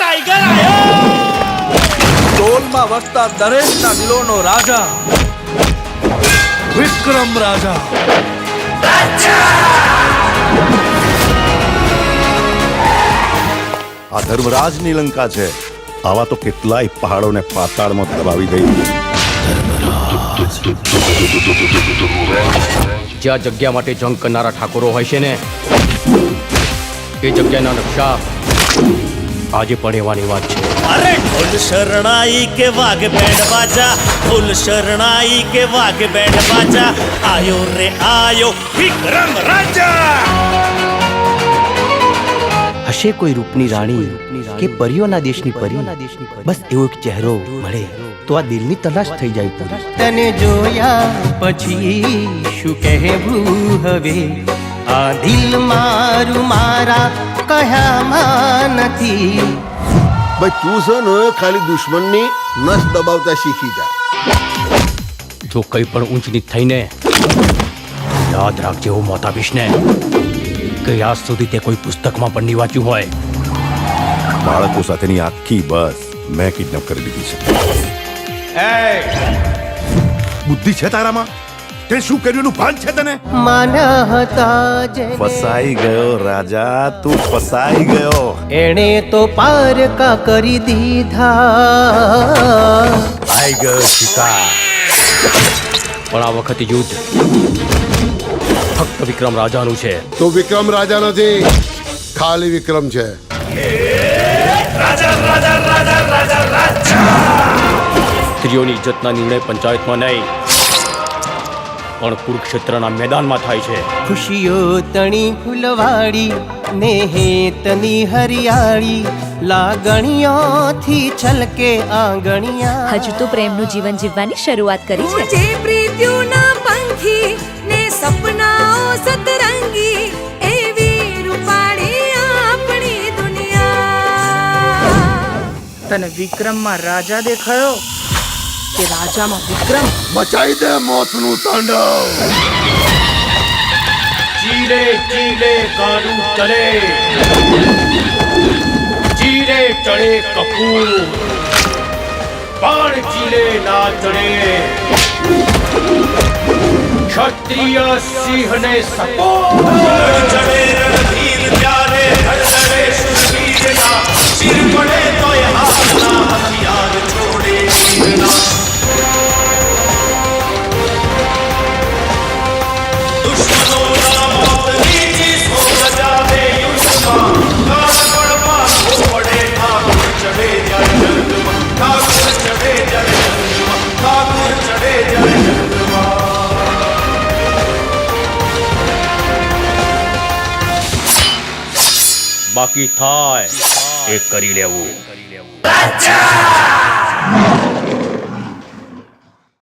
Tiger આયો! ટોલમાં વસતા દરેકના દિલોનો રાજા વિક્રમ રાજા. આ ધર્મરાજની લંકા છે. આવા તો કેટલાય પહાડોને પાતાળમાં દબાવી દઈ. જ્યાં જગ્યા માટે જંગ કરનારા ઠાકોરો હોય છે ને, એ જગ્યાના નકશા આજે પણ એવાની વાત છે. અરે ઢોલ શરણાઈ કે વાઘ બેન્ડ બાજા, ઢોલ શરણાઈ કે વાઘ બેન્ડ બાજા, આયો રે આયો વિક્રમ રાજા. હશે કોઈ રૂપની રાણી કે પરીઓના દેશની પરી, બસ એવો એક ચહેરો મળે તો આ દિલની તલાશ થઈ જાય. તને જોયા પછી શું કહેવું હવે, આ દિલ મારું મારા કહ્યામાં નથી. ભાઈ તું છે ને ખાલી દુશ્મનની નસ દબાવતા શીખી જા. જો કઈ પણ ઊંચ નીચ થઈને યાદ રાખજે, હું મોત આપીશ ને કે આજ સુધી તે કોઈ પુસ્તકમાં પણ નહીં વાંચ્યું હોય. બાળકો સાથેની આખી બસ મેં કિડનેપ કરી દીધી છે. બુદ્ધિ છે તારામાં? તે શું કર્યું એનું ભાન છે તને? માના હતા જેને ફસાઈ ગયો રાજા, તું ફસાઈ ગયો. એણે તો પારકા કરી દીધા. આઈ ગયો શિકાર, પણ આ વખતે યુદ્ધ ફક્ત વિક્રમ રાજાનું છે. તો વિક્રમ રાજા નથી, ખાલી વિક્રમ છે. સ્ત્રીઓની ઇજ્જતના નિર્ણય પંચાયતમાં નહીં પણ કુરુક્ષેત્રના મેદાનમાં થાય છે. ખુશીઓ તણી ફૂલવાડી ને હેતની હરિયાળી, લાગણીઓથી છલકે આંગણિયા. હજુ તો પ્રેમનું જીવન જીવવાની શરૂઆત કરી છે. જે પ્રીત્યુના પંખી ને સપનાઓ સતરંગી, એવી રૂપાળી આપણી દુનિયા. તને વિક્રમમાં રાજા દેખાયો કે રાજામાં વિક્રમ? બચાઈ દે મોતનું તાંડવ. ચીલે ચીલે ગાડું ચલે, ચીલે ચડે કપૂર, બાણ ચીલે ના ચડે. ક્ષત્રિય સિંહને સપોર્ટ ચડે રણધીર ત્યારે, હરદરે સુરવીરના શિર પડે તોય હાથના હથિયાર છોડે વીરના. બાકી થાય એ કરી લેવું.